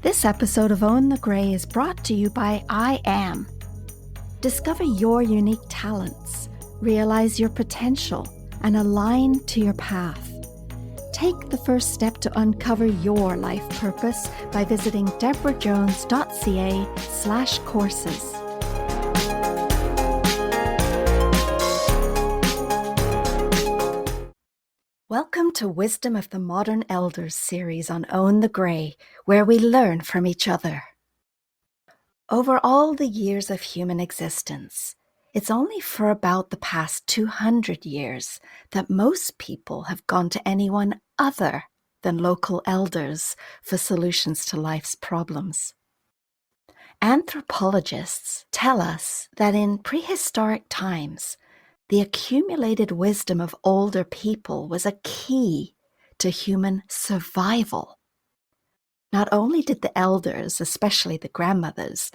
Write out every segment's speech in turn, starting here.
This episode of Own the Grey is brought to you by I Am. Discover your unique talents, realize your potential, and align to your path. Take the first step to uncover your life purpose by visiting debrajones.ca/courses. Welcome to Wisdom of the Modern Elders series on Own the Grey, where we learn from each other. Over all the years of human existence, it's only for about the past 200 years that most people have gone to anyone other than local elders for solutions to life's problems. Anthropologists tell us that in prehistoric times, the accumulated wisdom of older people was a key to human survival. Not only did the elders, especially the grandmothers,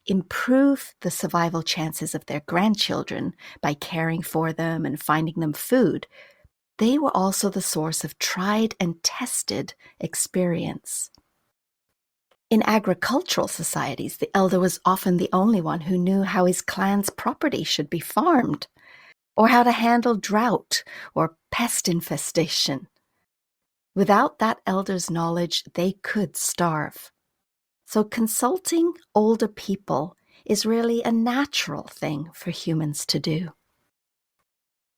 improve the survival chances of their grandchildren by caring for them and finding them food, they were also the source of tried and tested experience. In agricultural societies, the elder was often the only one who knew how his clan's property should be farmed, or how to handle drought or pest infestation. Without that elder's knowledge, they could starve. So consulting older people is really a natural thing for humans to do.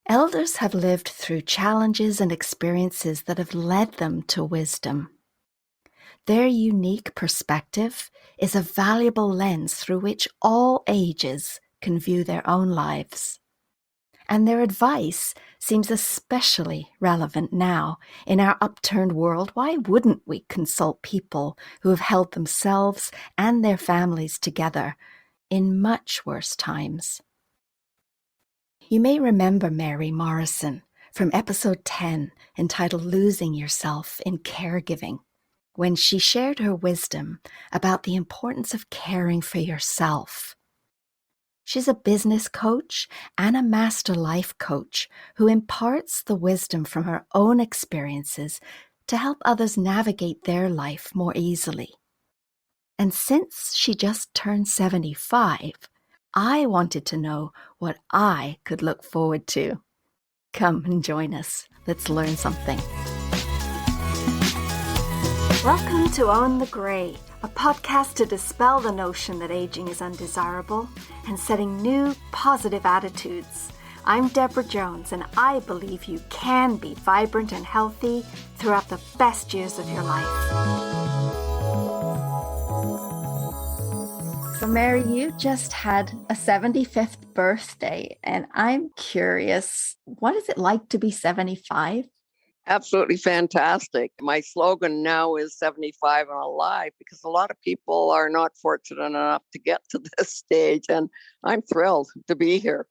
Elders have lived through challenges and experiences that have led them to wisdom. Their unique perspective is a valuable lens through which all ages can view their own lives. And their advice seems especially relevant now. In our upturned world, why wouldn't we consult people who have held themselves and their families together in much worse times? You may remember Mary Morrison from episode 10, entitled Losing Yourself in Caregiving, when she shared her wisdom about the importance of caring for yourself. She's a business coach and a master life coach who imparts the wisdom from her own experiences to help others navigate their life more easily. And since she just turned 75, I wanted to know what I could look forward to. Come and join us. Let's learn something. Welcome to Own the Grey, a podcast to dispel the notion that aging is undesirable and setting new, positive attitudes. I'm Deborah Jones, and I believe you can be vibrant and healthy throughout the best years of your life. So, Mary, you just had a 75th birthday, and I'm curious, what is it like to be 75? Absolutely fantastic. My slogan now is 75 and alive, because a lot of people are not fortunate enough to get to this stage, and I'm thrilled to be here.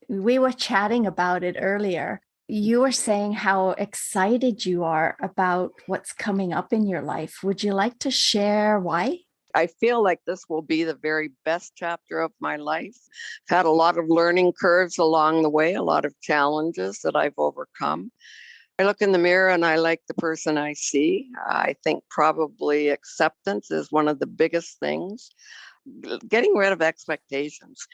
We were chatting about it earlier. You were saying how excited you are about what's coming up in your life. Would you like to share why? I feel like this will be the very best chapter of my life. I've had a lot of learning curves along the way, a lot of challenges that I've overcome. I look in the mirror and I like the person I see. I think probably acceptance is one of the biggest things. Getting rid of expectations,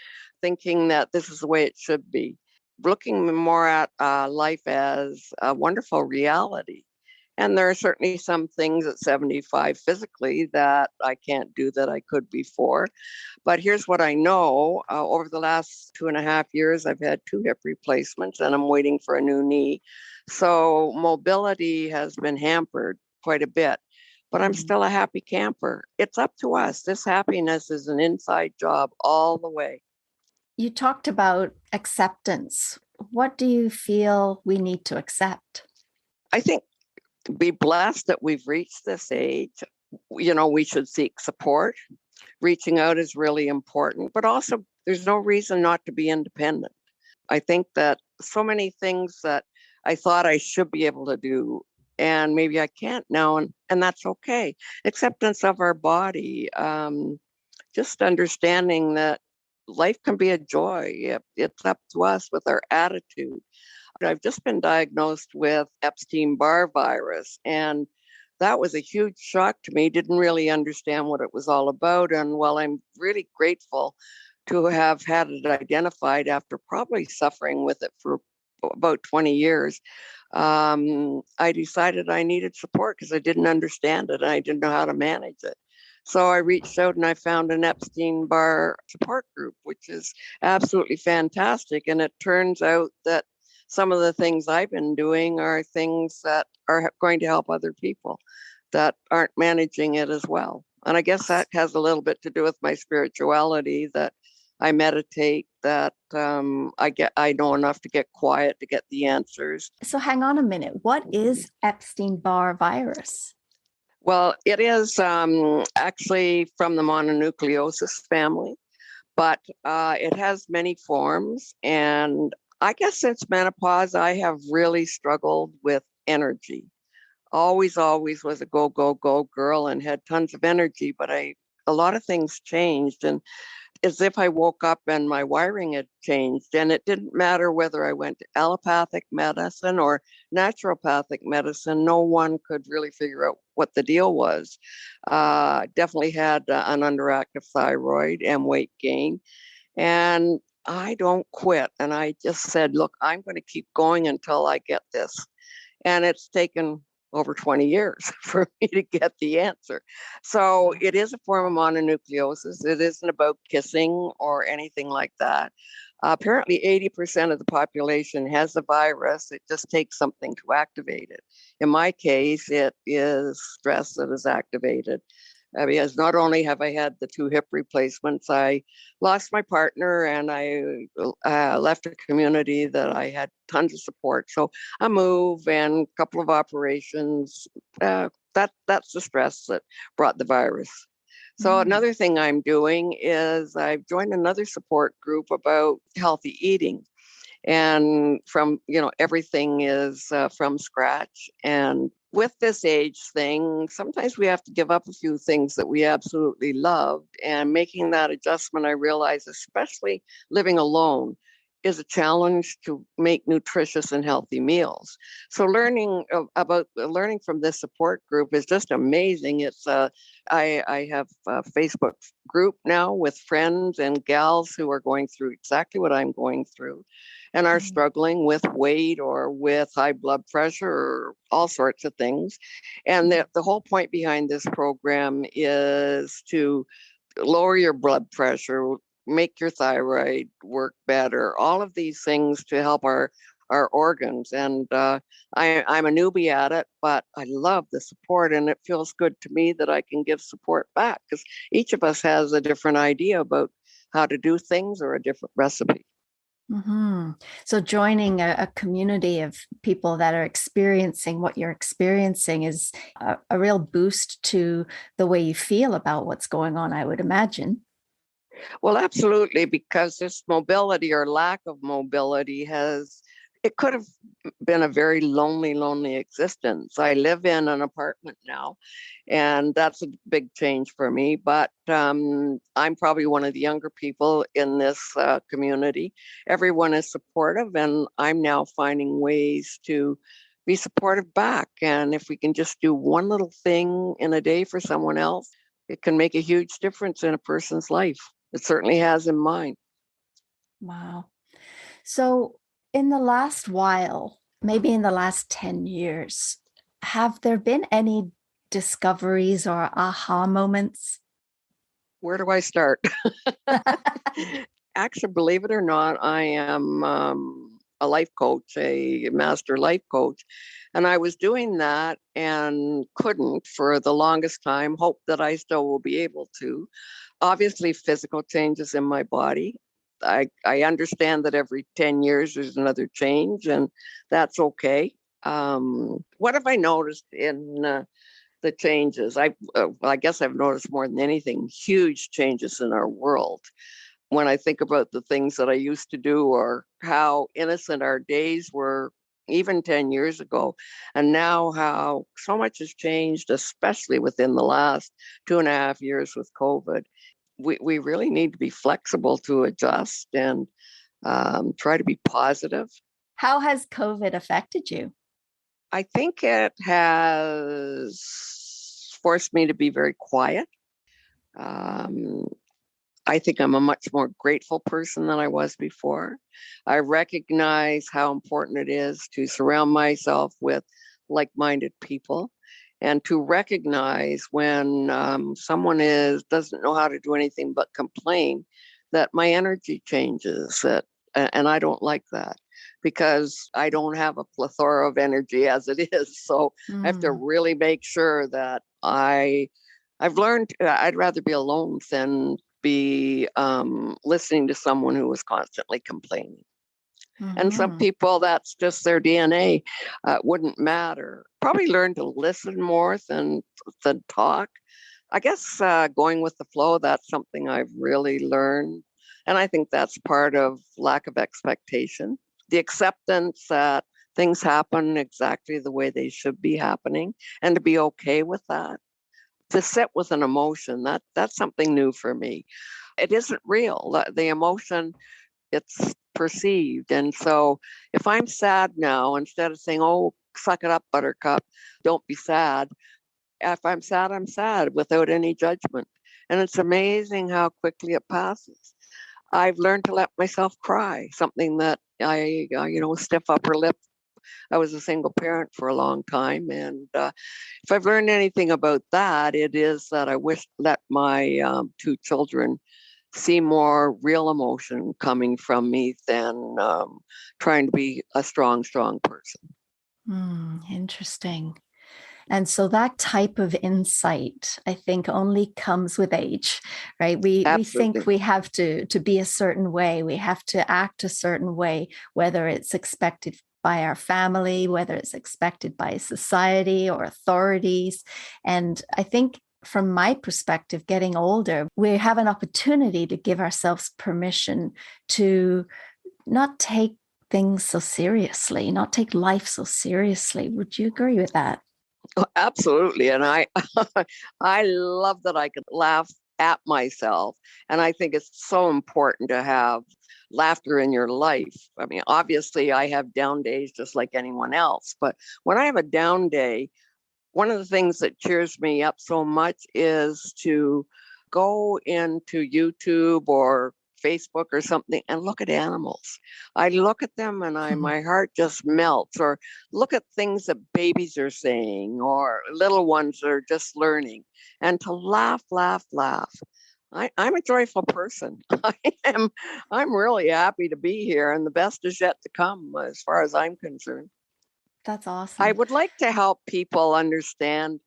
thinking that this is the way it should be. Looking more at life as a wonderful reality. And there are certainly some things at 75 physically that I can't do that I could before. But here's what I know. Over the last 2.5 years, I've had 2 hip replacements and I'm waiting for a new knee. So mobility has been hampered quite a bit, but I'm still a happy camper. It's up to us. This happiness is an inside job all the way. You talked about acceptance. What do you feel we need to accept? I think be blessed that we've reached this age. You know, we should seek support. Reaching out is really important, but also there's no reason not to be independent. I think that so many things that I thought I should be able to do, and maybe I can't now, and that's okay. Acceptance of our body, just understanding that life can be a joy. It's up to us with our attitude. I've just been diagnosed with Epstein-Barr virus, and that was a huge shock to me. Didn't really understand what it was all about. And while I'm really grateful to have had it identified after probably suffering with it for about 20 years, I decided I needed support because I didn't understand it and I didn't know how to manage it. So I reached out and I found an Epstein-Barr support group, which is absolutely fantastic. And it turns out that some of the things I've been doing are things that are going to help other people that aren't managing it as well. And I guess that has a little bit to do with my spirituality, that I meditate, that I know enough to get quiet to get the answers. So hang on a minute. What is Epstein-Barr virus? Well, it is actually from the mononucleosis family, but it has many forms. And I guess since menopause, I have really struggled with energy. Always was a go, go, go girl and had tons of energy, but a lot of things changed. And as if I woke up and my wiring had changed. And it didn't matter whether I went to allopathic medicine or naturopathic medicine. No one could really figure out what the deal was. Definitely had an underactive thyroid and weight gain. And I don't quit. And I just said, look, I'm going to keep going until I get this. And it's taken over 20 years for me to get the answer. So it is a form of mononucleosis. It isn't about kissing or anything like that. Apparently 80% of the population has the virus. It just takes something to activate it. In my case, it is stress that is activated. Because not only have I had the 2 hip replacements, I lost my partner and I left a community that I had tons of support. So a move and a couple of operations, that's the stress that brought the virus. So another thing I'm doing is I've joined another support group about healthy eating. And from, everything is from scratch. And with this age thing, sometimes we have to give up a few things that we absolutely loved. And making that adjustment, I realize, especially living alone, is a challenge to make nutritious and healthy meals. So learning from this support group is just amazing. I have a Facebook group now with friends and gals who are going through exactly what I'm going through and are struggling with weight or with high blood pressure or all sorts of things. And the whole point behind this program is to lower your blood pressure, make your thyroid work better, all of these things to help our organs. And I'm a newbie at it, but I love the support, and it feels good to me that I can give support back because each of us has a different idea about how to do things or a different recipe. Mm-hmm. So joining a community of people that are experiencing what you're experiencing is a real boost to the way you feel about what's going on, I would imagine. Well, absolutely, because this mobility or lack of mobility it could have been a very lonely existence. I live in an apartment now, and that's a big change for me. But I'm probably one of the younger people in this community. Everyone is supportive, and I'm now finding ways to be supportive back. And if we can just do one little thing in a day for someone else, it can make a huge difference in a person's life. It certainly has in mine. Wow. So in the last while, maybe in the last 10 years, have there been any discoveries or aha moments? Where do I start? Actually, believe it or not, I am a life coach, a master life coach. And I was doing that and couldn't for the longest time, hope that I still will be able to. Obviously, physical changes in my body. I understand that every 10 years there's another change, and that's okay. What have I noticed in the changes? I guess I've noticed more than anything, huge changes in our world. When I think about the things that I used to do or how innocent our days were even 10 years ago, and now how so much has changed, especially within the last 2.5 years with COVID. We really need to be flexible to adjust and try to be positive. How has COVID affected you? I think it has forced me to be very quiet. I think I'm a much more grateful person than I was before. I recognize how important it is to surround myself with like-minded people, and to recognize when someone doesn't know how to do anything but complain, that my energy changes. And I don't like that, because I don't have a plethora of energy as it is. So I have to really make sure that I've learned I'd rather be alone than be listening to someone who was constantly complaining. And some people, that's just their DNA. Wouldn't matter. Probably learn to listen more than talk. I guess going with the flow, that's something I've really learned. And I think that's part of lack of expectation. The acceptance that things happen exactly the way they should be happening, and to be okay with that. To sit with an emotion, that's something new for me. It isn't real. The emotion, it's perceived. And so if I'm sad now, instead of saying, oh, suck it up, buttercup, don't be sad. If I'm sad, I'm sad without any judgment. And it's amazing how quickly it passes. I've learned to let myself cry, something that I stiff upper lip. I was a single parent for a long time. And if I've learned anything about that, it is that I wish let my two children see more real emotion coming from me than trying to be a strong person. Interesting. And so that type of insight, I think, only comes with age, right? We think we have to be a certain way. We have to act a certain way, whether it's expected by our family, whether it's expected by society or authorities. And I think from my perspective, getting older, we have an opportunity to give ourselves permission to not take things so seriously, not take life so seriously. Would you agree with that? Oh, absolutely. And I I love that I could laugh at myself. And I think it's so important to have laughter in your life. I mean, obviously I have down days just like anyone else, but when I have a down day, one of the things that cheers me up so much is to go into YouTube or Facebook or something and look at animals. I look at them and my heart just melts. Or look at things that babies are saying or little ones that are just learning, and to laugh, laugh, laugh. I'm a joyful person. I'm really happy to be here, and the best is yet to come as far as I'm concerned. That's I awesome. would like to help people understand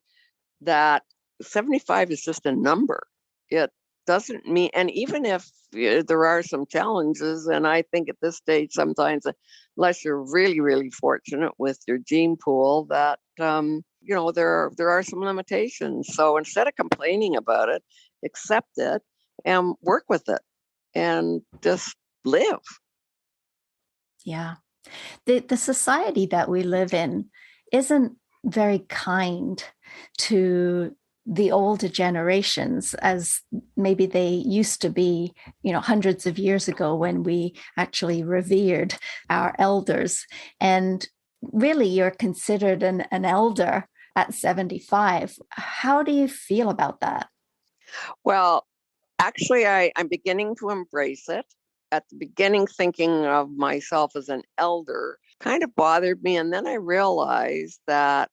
that 75 is just a number. It doesn't mean, and even if there are some challenges, and I think at this stage, sometimes, unless you're really, really fortunate with your gene pool, that, there are some limitations. So instead of complaining about it, accept it and work with it and just live. Yeah. The society that we live in isn't very kind to the older generations as maybe they used to be, hundreds of years ago when we actually revered our elders. And really, you're considered an elder at 75. How do you feel about that? Well, actually, I'm beginning to embrace it. At the beginning, thinking of myself as an elder kind of bothered me. And then I realized that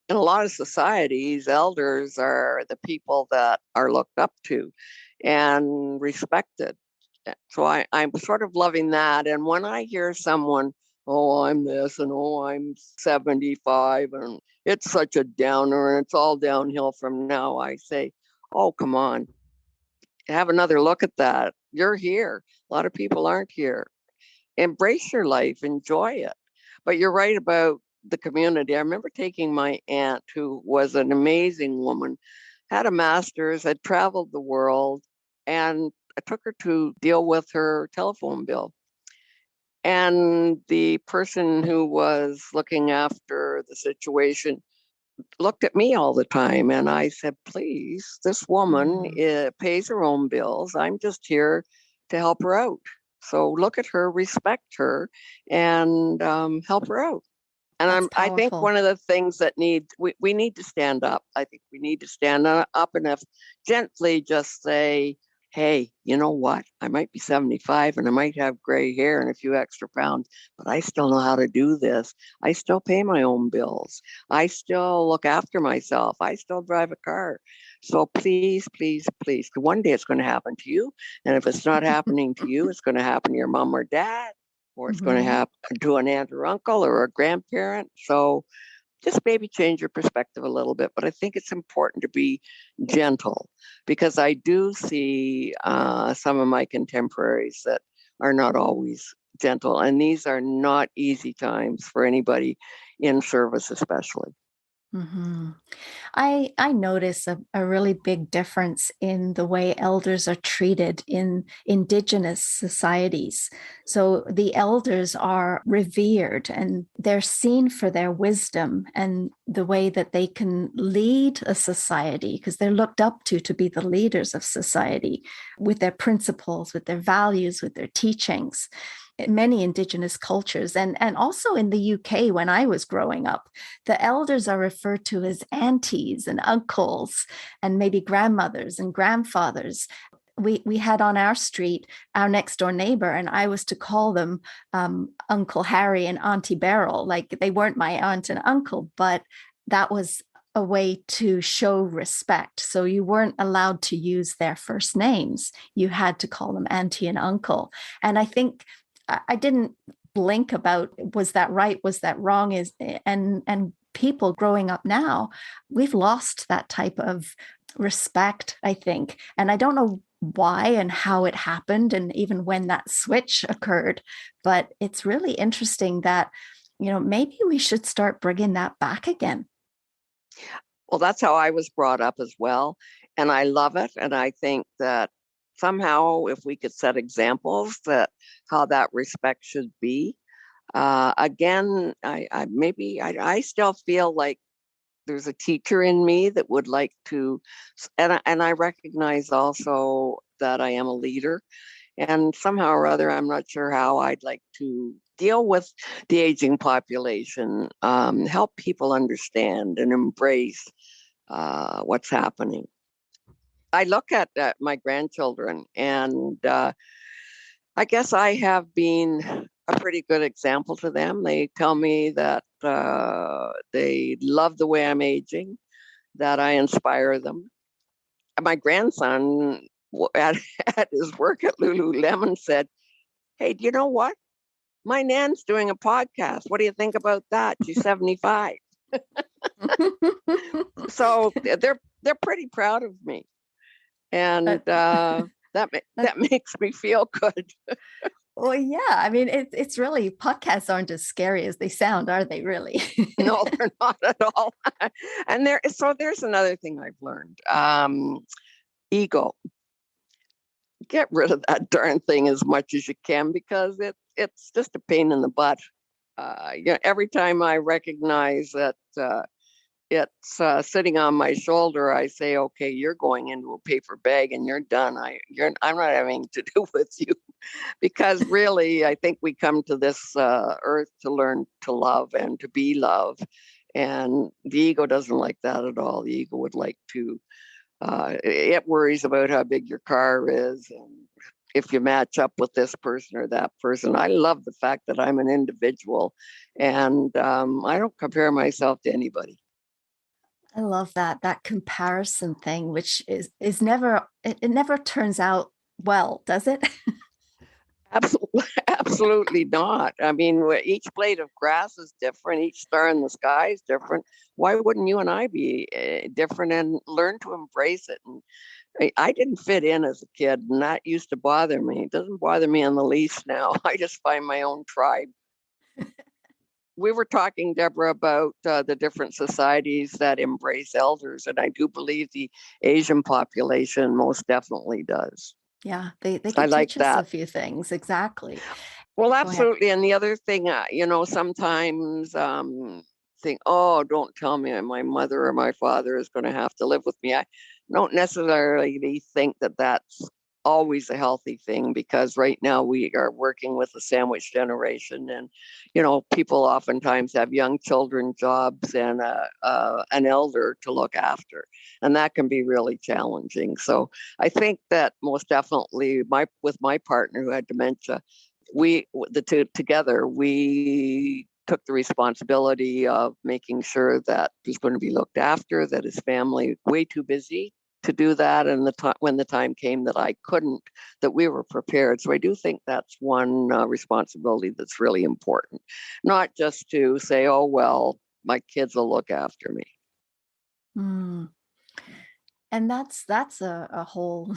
in a lot of societies, elders are the people that are looked up to and respected. So I'm sort of loving that. And when I hear someone, oh, I'm this, and oh, I'm 75, and it's such a downer, and it's all downhill from now, I say, oh, come on, have another look at that. You're here. A lot of people aren't here. Embrace your life, enjoy it. But you're right about the community. I remember taking my aunt, who was an amazing woman, had a master's, had traveled the world, and I took her to deal with her telephone bill. And the person who was looking after the situation looked at me all the time. And I said, please, this woman pays her own bills. I'm just here to help her out. So look at her, respect her, and help her out. That's I think powerful. one of the things that we need to stand up. I think we need to stand up and if gently just say, hey, you know what? I might be 75 and I might have gray hair and a few extra pounds, but I still know how to do this. I still pay my own bills. I still look after myself. I still drive a car. So please, please, please, one day it's going to happen to you. And if it's not happening to you, it's going to happen to your mom or dad, or it's going to Hmm. happen to an aunt or uncle or a grandparent. So just maybe change your perspective a little bit. But I think it's important to be gentle because I do see some of my contemporaries that are not always gentle. And these are not easy times for anybody in service, especially. Hmm. I notice a really big difference in the way elders are treated in indigenous societies. So the elders are revered and they're seen for their wisdom and the way that they can lead a society because they're looked up to be the leaders of society with their principles, with their values, with their teachings. In many indigenous cultures and also in the UK when I was growing up, the elders are referred to as aunties and uncles and maybe grandmothers and grandfathers. We had on our street our next door neighbor, and I was to call them Uncle Harry and Auntie Beryl. Like they weren't my aunt and uncle, but that was a way to show respect. So you weren't allowed to use their first names. You had to call them auntie and uncle. And I think I didn't blink about was that right, was that wrong, is and people growing up now, we've lost that type of respect, I think. And I don't know why and how it happened and even when that switch occurred, but it's really interesting that maybe we should start bringing that back again. Well, that's how I was brought up as well. And I love it. And I think that somehow, if we could set examples that how that respect should be, again, I still feel like there's a teacher in me that would like to, and I recognize also that I am a leader. And somehow or other, I'm not sure how I'd like to deal with the aging population, help people understand and embrace what's happening. I look at my grandchildren, and I guess I have been a pretty good example to them. They tell me that they love the way I'm aging, that I inspire them. My grandson at, at his work at Lululemon said, hey, do you know what? My nan's doing a podcast. What do you think about that? She's 75. So they're pretty proud of me. And That, that that makes me feel good. well, yeah. I mean, it's really podcasts aren't as scary as they sound, are they? Really? No, they're not at all. And there's another thing I've learned. Ego. Get rid of that darn thing as much as you can because it's just a pain in the butt. Every time I recognize that it's sitting on my shoulder, I say, "Okay, you're going into a paper bag and you're done. I'm not having to do with you." Because really, I think we come to this earth to learn to love and to be love. And the ego doesn't like that at all. The ego would like to, it worries about how big your car is and if you match up with this person or that person. I love the fact that I'm an individual and I don't compare myself to anybody. I love that comparison thing, which is never it never turns out well, does it? Absolutely, absolutely not. I mean, each blade of grass is different. Each star in the sky is different. Why wouldn't you and I be different and learn to embrace it? And I didn't fit in as a kid, and that used to bother me. It doesn't bother me in the least now. I just find my own tribe. We were talking, Deborah, about the different societies that embrace elders, and I do believe the Asian population most definitely does. Yeah, they I could like teach us a that. few things. Exactly. Well, Go ahead. absolutely. And the other thing, sometimes think, oh, don't tell me my mother or my father is going to have to live with me. I don't necessarily think that that's always a healthy thing, because right now we are working with a sandwich generation, and people oftentimes have young children, jobs, and an elder to look after, and that can be really challenging. So I think that most definitely, with my partner who had dementia, the two together, we took the responsibility of making sure that he's going to be looked after, that his family way too busy to do that, and when the time came that I couldn't, that we were prepared. So I do think that's one responsibility that's really important, not just to say, oh, well, my kids will look after me. Mm. And that's a whole,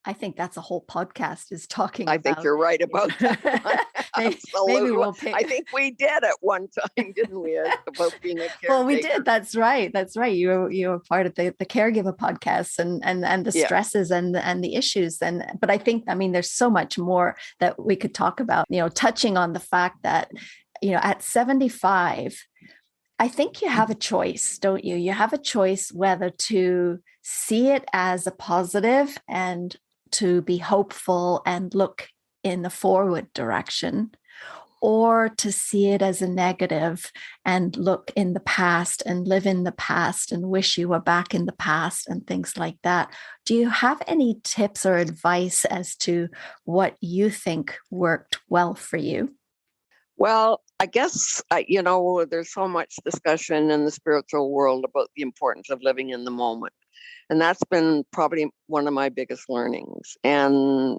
I think that's a whole podcast is talking I about. think you're right about that one. Maybe Absolutely. we'll pick. I think we did at one time, didn't we, about being a caretaker? Well, we did. That's right. That's right. You were part of the caregiver podcast and the stresses and the issues. But I think, I mean, there's so much more that we could talk about, touching on the fact that, at 75, I think you have a choice, don't you? You have a choice whether to see it as a positive and to be hopeful and look in the forward direction, or to see it as a negative and look in the past and live in the past and wish you were back in the past and things like that. Do you have any tips or advice as to what you think worked well for you? Well, I guess, there's so much discussion in the spiritual world about the importance of living in the moment. And that's been probably one of my biggest learnings. And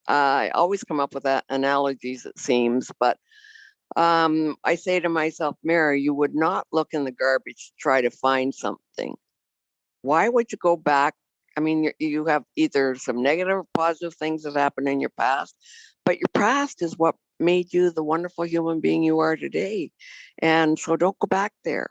I always come up with analogies, it seems. But I say to myself, Mary, you would not look in the garbage to try to find something. Why would you go back? I mean, you have either some negative or positive things that happened in your past, but your past is what made you the wonderful human being you are today. And so don't go back there.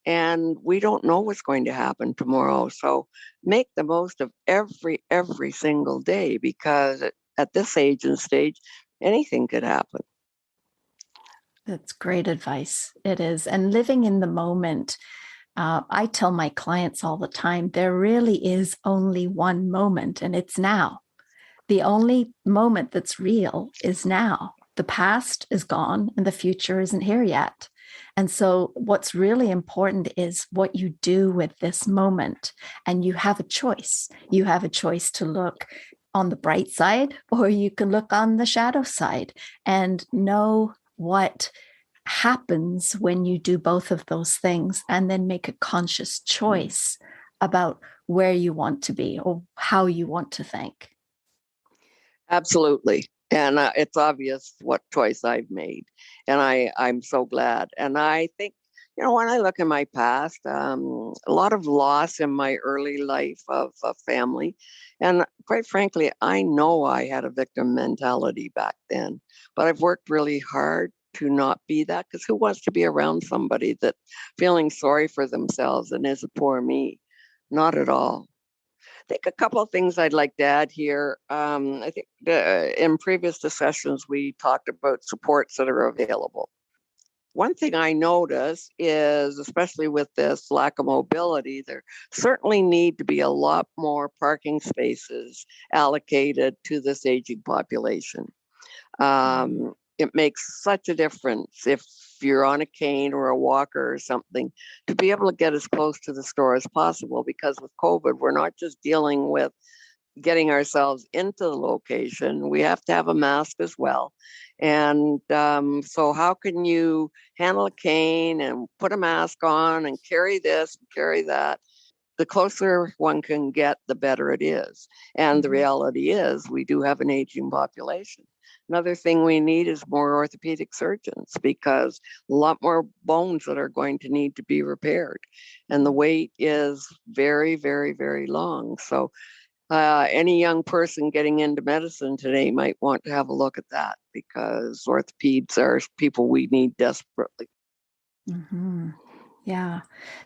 And we don't know what's going to happen tomorrow. So make the most of every single day, because at this age and stage, anything could happen. That's great advice. It is. And living in the moment. I tell my clients all the time, there really is only one moment, and it's now. The only moment that's real is now. The past is gone and the future isn't here yet. And so what's really important is what you do with this moment. And you have a choice. You have a choice to look on the bright side, or you can look on the shadow side and know what happens when you do both of those things, and then make a conscious choice about where you want to be or how you want to think. Absolutely. And it's obvious what choice I've made. And I'm so glad. And I think, when I look in my past, a lot of loss in my early life of family. And quite frankly, I know I had a victim mentality back then, but I've worked really hard to not be that, because who wants to be around somebody that feeling sorry for themselves and is a poor me? Not at all. I think a couple of things I'd like to add here. I think in previous discussions, we talked about supports that are available. One thing I notice is, especially with this lack of mobility, there certainly need to be a lot more parking spaces allocated to this aging population. It makes such a difference if you're on a cane or a walker or something, to be able to get as close to the store as possible, because with COVID, we're not just dealing with getting ourselves into the location. We have to have a mask as well. And so how can you handle a cane and put a mask on and carry this and carry that? The closer one can get, the better it is. And the reality is we do have an aging population. Another thing we need is more orthopedic surgeons, because a lot more bones that are going to need to be repaired. And the wait is very, very, very long. So any young person getting into medicine today might want to have a look at that, because orthopeds are people we need desperately. Mm-hmm. Yeah,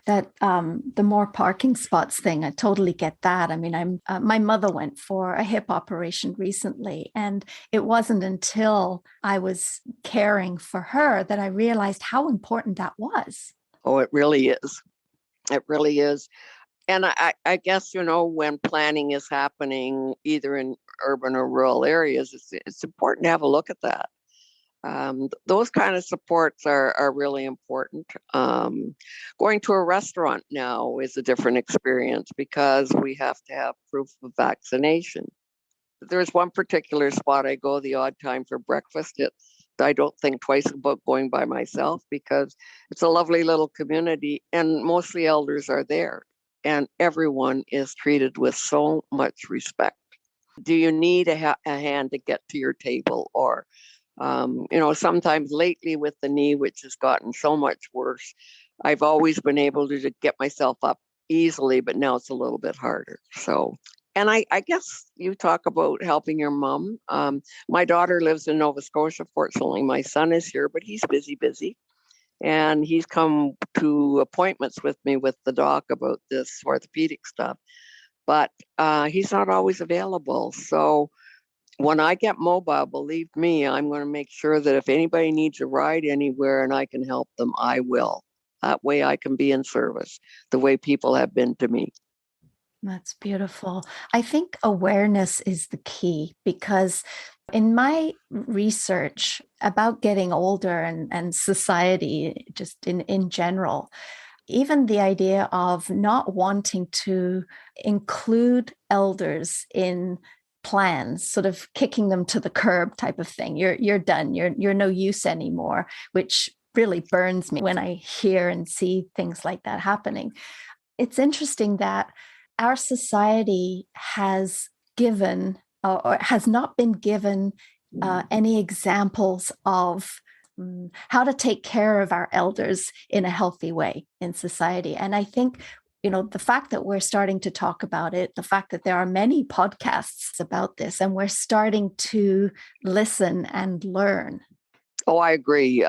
that the more parking spots thing, I totally get that. I mean, my mother went for a hip operation recently, and it wasn't until I was caring for her that I realized how important that was. Oh, it really is. It really is. And I guess, when planning is happening either in urban or rural areas, it's important to have a look at that. Those kind of supports are really important. Going to a restaurant now is a different experience because we have to have proof of vaccination. There's one particular spot I go the odd time for breakfast. I don't think twice about going by myself because it's a lovely little community and mostly elders are there and everyone is treated with so much respect. Do you need a hand to get to your table? Or, sometimes lately with the knee, which has gotten so much worse, I've always been able to get myself up easily, but now it's a little bit harder. So, and I guess you talk about helping your mom. My daughter lives in Nova Scotia. Fortunately, my son is here, but he's busy. And he's come to appointments with me with the doc about this orthopedic stuff. But he's not always available. So when I get mobile, believe me, I'm going to make sure that if anybody needs a ride anywhere and I can help them, I will. That way I can be in service the way people have been to me. That's beautiful. I think awareness is the key because in my research about getting older and society, just in general, even the idea of not wanting to include elders in plans, sort of kicking them to the curb type of thing. You're done. You're no use anymore, which really burns me when I hear and see things like that happening. It's interesting that our society has given or has not been given any examples of how to take care of our elders in a healthy way in society. And I think, the fact that we're starting to talk about it, the fact that there are many podcasts about this, and we're starting to listen and learn. Oh, I agree.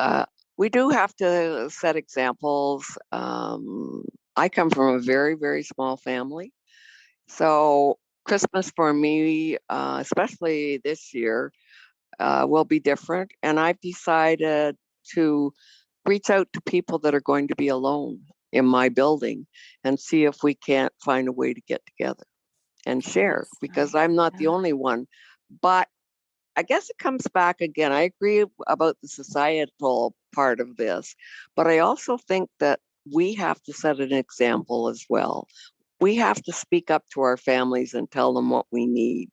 We do have to set examples. I come from a very, very small family. So Christmas for me, especially this year, will be different. And I've decided to reach out to people that are going to be alone in my building and see if we can't find a way to get together and share, because I'm not the only one. But I guess it comes back again. I agree about the societal part of this, but I also think that we have to set an example as well. We have to speak up to our families and tell them what we need.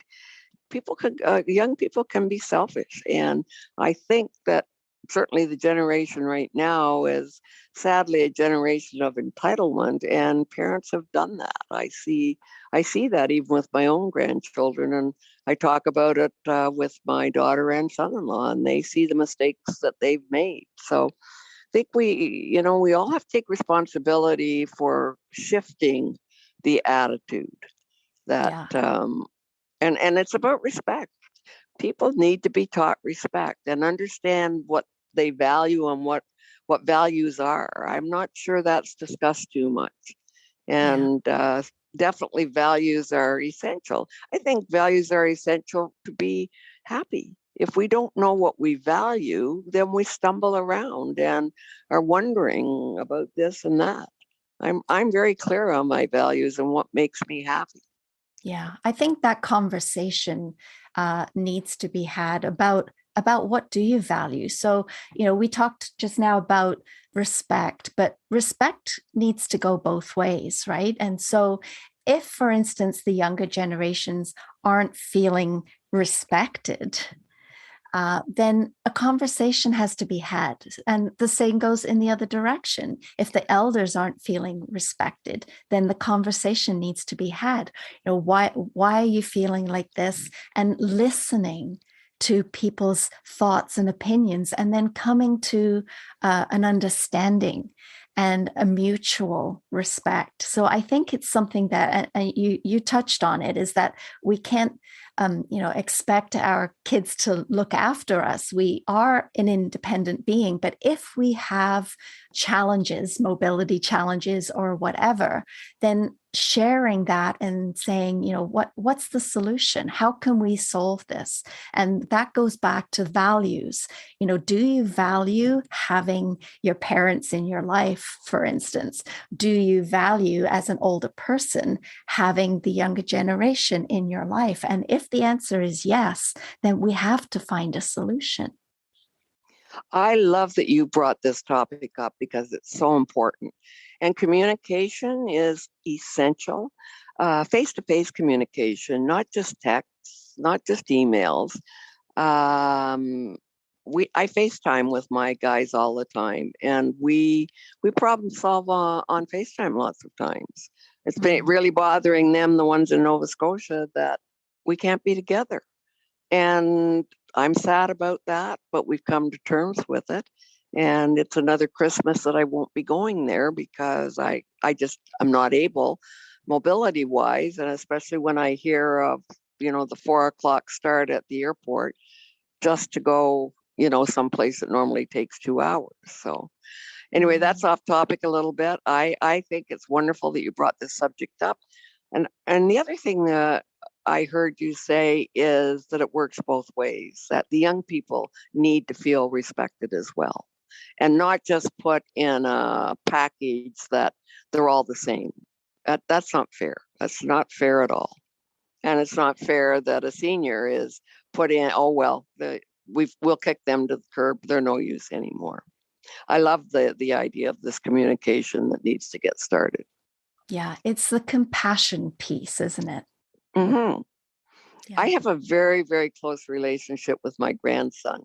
Young people can be selfish. And I think that certainly the generation right now is sadly a generation of entitlement, and parents have done that. I see that even with my own grandchildren, and I talk about it with my daughter and son-in-law, and they see the mistakes that they've made. So I think we all have to take responsibility for shifting the attitude that and it's about respect. People need to be taught respect and understand what they value and what values are. I'm not sure that's discussed too much. And definitely values are essential. I think values are essential to be happy. If we don't know what we value, then we stumble around and are wondering about this and that. I'm very clear on my values and what makes me happy. Yeah, I think that conversation needs to be had about what do you value. So, we talked just now about respect, but respect needs to go both ways, right? And so, if, for instance, the younger generations aren't feeling respected, then a conversation has to be had. And the same goes in the other direction. If the elders aren't feeling respected, then the conversation needs to be had. Why are you feeling like this? And listening to people's thoughts and opinions, and then coming to an understanding and a mutual respect. So I think it's something that you touched on it, is that we can't expect our kids to look after us. We are an independent being, but if we have challenges, mobility challenges or whatever, then sharing that and saying, what's the solution? How can we solve this? And that goes back to values. Do you value having your parents in your life, for instance? Do you value, as an older person, having the younger generation in your life? And if the answer is yes, then we have to find a solution. I love that you brought this topic up because it's so important. And communication is essential. Face-to-face communication, not just texts, not just emails. I FaceTime with my guys all the time, and we problem solve on FaceTime lots of times. It's been really bothering them, the ones in Nova Scotia, that we can't be together. And I'm sad about that, but we've come to terms with it. And it's another Christmas that I won't be going there because I'm not able, mobility wise. And especially when I hear of, the 4:00 start at the airport, just to go, someplace that normally takes 2 hours. So anyway, that's off topic a little bit. I think it's wonderful that you brought this subject up. And the other thing that I heard you say is that it works both ways, that the young people need to feel respected as well, and not just put in a package that they're all the same. That's not fair. That's not fair at all. And it's not fair that a senior is put in, we'll kick them to the curb. They're no use anymore. I love the idea of this communication that needs to get started. Yeah, it's the compassion piece, isn't it? Mm-hmm. Yeah. I have a very, very close relationship with my grandson.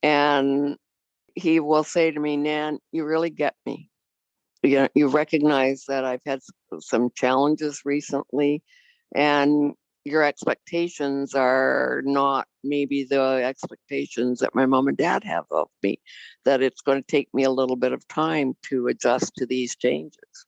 And he will say to me, Nan, you really get me. You recognize that I've had some challenges recently, and your expectations are not maybe the expectations that my mom and dad have of me, that it's going to take me a little bit of time to adjust to these changes.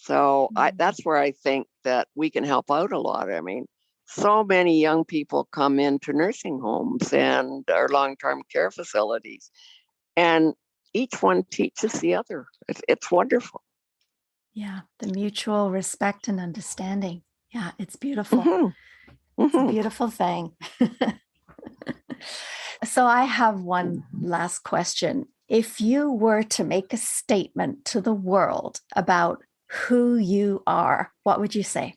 So that's where I think that we can help out a lot. I mean, so many young people come into nursing homes and our long-term care facilities, and each one teaches the other. It's wonderful. Yeah, the mutual respect and understanding. Yeah, it's beautiful. Mm-hmm. It's a beautiful thing. So I have one last question. If you were to make a statement to the world about who you are, what would you say?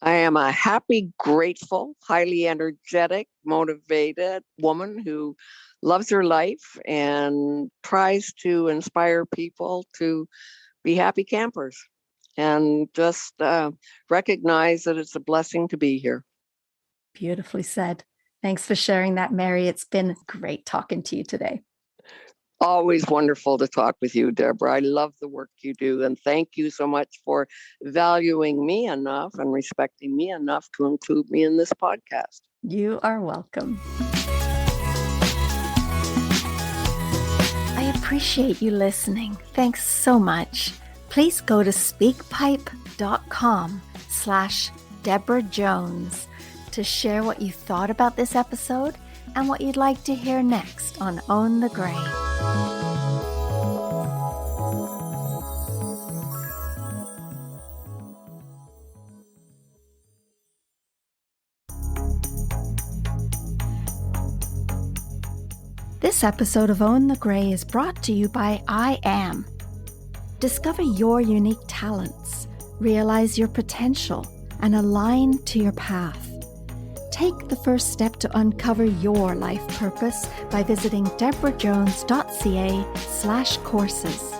I am a happy, grateful, highly energetic, motivated woman who loves her life and tries to inspire people to be happy campers and just recognize that it's a blessing to be here. Beautifully said. Thanks for sharing that, Mary. It's been great talking to you today. Always wonderful to talk with you, Deborah. I love the work you do. And thank you so much for valuing me enough and respecting me enough to include me in this podcast. You are welcome. I appreciate you listening. Thanks so much. Please go to speakpipe.com/Deborah Jones to share what you thought about this episode and what you'd like to hear next on Own the Gray. This episode of Own the Gray is brought to you by I Am. Discover your unique talents, realize your potential, and align to your path. Take the first step to uncover your life purpose by visiting debrajones.ca/courses.